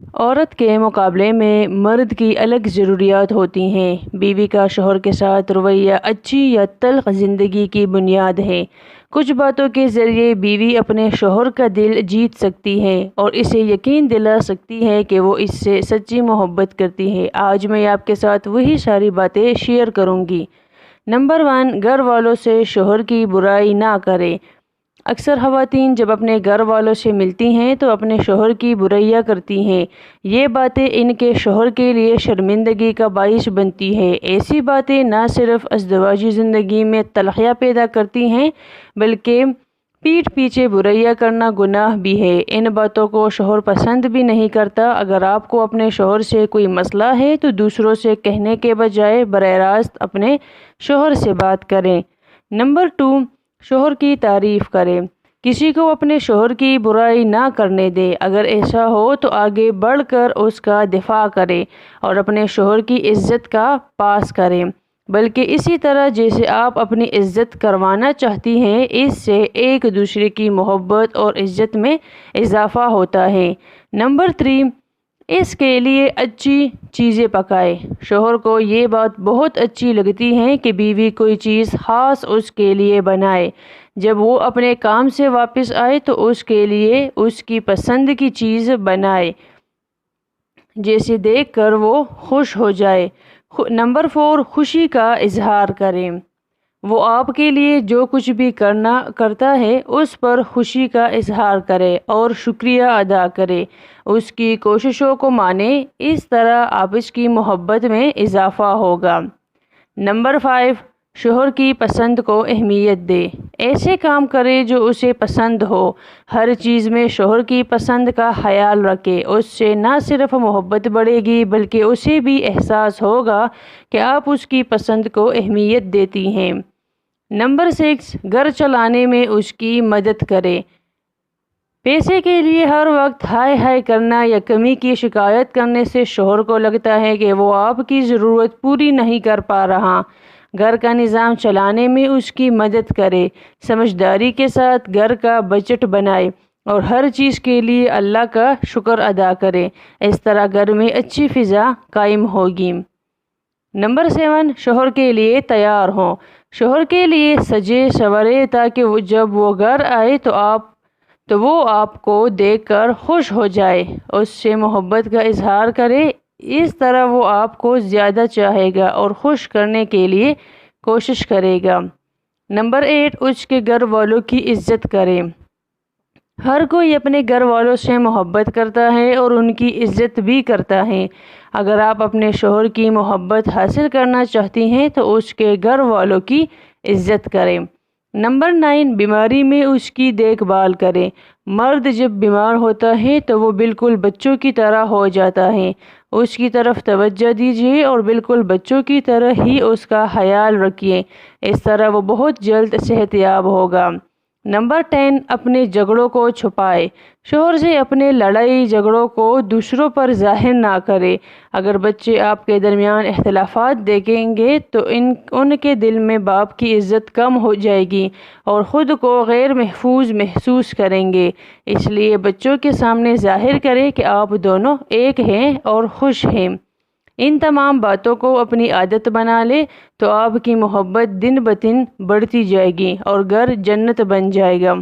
عورت کے مقابلے میں مرد کی الگ ضروریات ہوتی ہیں۔ بیوی کا شوہر کے ساتھ رویہ اچھی یا تلخ زندگی کی بنیاد ہے۔ کچھ باتوں کے ذریعے بیوی اپنے شوہر کا دل جیت سکتی ہے اور اسے یقین دلا سکتی ہے کہ وہ اس سے سچی محبت کرتی ہے۔ آج میں آپ کے ساتھ وہی ساری باتیں شیئر کروں گی۔ نمبر 1، گھر والوں سے شوہر کی برائی نہ کریں۔ اکثر خواتین جب اپنے گھر والوں سے ملتی ہیں تو اپنے شوہر کی برائیاں کرتی ہیں۔ یہ باتیں ان کے شوہر کے لیے شرمندگی کا باعث بنتی ہے۔ ایسی باتیں نہ صرف ازدواجی زندگی میں تلخیاں پیدا کرتی ہیں بلکہ پیٹھ پیچھے برائیاں کرنا گناہ بھی ہے۔ ان باتوں کو شوہر پسند بھی نہیں کرتا۔ اگر آپ کو اپنے شوہر سے کوئی مسئلہ ہے تو دوسروں سے کہنے کے بجائے براہ راست اپنے شوہر سے بات کریں۔ نمبر 2، شوہر کی تعریف کریں۔ کسی کو اپنے شوہر کی برائی نہ کرنے دیں۔ اگر ایسا ہو تو آگے بڑھ کر اس کا دفاع کریں اور اپنے شوہر کی عزت کا پاس کریں، بلکہ اسی طرح جیسے آپ اپنی عزت کروانا چاہتی ہیں۔ اس سے ایک دوسرے کی محبت اور عزت میں اضافہ ہوتا ہے۔ نمبر 3، اس کے لیے اچھی چیزیں پکائیں۔ شوہر کو یہ بات بہت اچھی لگتی ہے کہ بیوی کوئی چیز خاص اس کے لیے بنائے۔ جب وہ اپنے کام سے واپس آئے تو اس کے لیے اس کی پسند کی چیز بنائے جسے دیکھ کر وہ خوش ہو جائے۔ نمبر 4، خوشی کا اظہار کریں۔ وہ آپ کے لیے جو کچھ بھی کرتا ہے اس پر خوشی کا اظہار کرے اور شکریہ ادا کرے۔ اس کی کوششوں کو مانیں، اس طرح آپس کی محبت میں اضافہ ہوگا۔ نمبر 5، شوہر کی پسند کو اہمیت دے۔ ایسے کام کرے جو اسے پسند ہو۔ ہر چیز میں شوہر کی پسند کا خیال رکھے۔ اس سے نہ صرف محبت بڑھے گی بلکہ اسے بھی احساس ہوگا کہ آپ اس کی پسند کو اہمیت دیتی ہیں۔ نمبر 6، گھر چلانے میں اس کی مدد کرے۔ پیسے کے لیے ہر وقت ہائے ہائے کرنا یا کمی کی شکایت کرنے سے شوہر کو لگتا ہے کہ وہ آپ کی ضرورت پوری نہیں کر پا رہا۔ گھر کا نظام چلانے میں اس کی مدد کرے۔ سمجھداری کے ساتھ گھر کا بجٹ بنائے اور ہر چیز کے لیے اللہ کا شکر ادا کرے۔ اس طرح گھر میں اچھی فضا قائم ہوگی۔ نمبر 7، شوہر کے لیے تیار ہوں۔ شوہر کے لیے سجے سنورے تاکہ جب وہ گھر آئے تو وہ آپ کو دیکھ کر خوش ہو جائے۔ اس سے محبت کا اظہار کرے۔ اس طرح وہ آپ کو زیادہ چاہے گا اور خوش کرنے کے لیے کوشش کرے گا۔ نمبر 8، اس کے گھر والوں کی عزت کریں۔ ہر کوئی اپنے گھر والوں سے محبت کرتا ہے اور ان کی عزت بھی کرتا ہے۔ اگر آپ اپنے شوہر کی محبت حاصل کرنا چاہتی ہیں تو اس کے گھر والوں کی عزت کریں۔ نمبر 9، بیماری میں اس کی دیکھ بھال کریں۔ مرد جب بیمار ہوتا ہے تو وہ بالکل بچوں کی طرح ہو جاتا ہے۔ اس کی طرف توجہ دیجیے اور بالکل بچوں کی طرح ہی اس کا خیال رکھیے۔ اس طرح وہ بہت جلد صحت یاب ہوگا۔ نمبر 10، اپنے جھگڑوں کو چھپائے۔ شوہر سے اپنے لڑائی جھگڑوں کو دوسروں پر ظاہر نہ کرے۔ اگر بچے آپ کے درمیان اختلافات دیکھیں گے تو ان کے دل میں باپ کی عزت کم ہو جائے گی اور خود کو غیر محفوظ محسوس کریں گے۔ اس لیے بچوں کے سامنے ظاہر کریں کہ آپ دونوں ایک ہیں اور خوش ہیں۔ ان تمام باتوں کو اپنی عادت بنا لیں تو آپ کی محبت دن بدن بڑھتی جائے گی اور گھر جنت بن جائے گا۔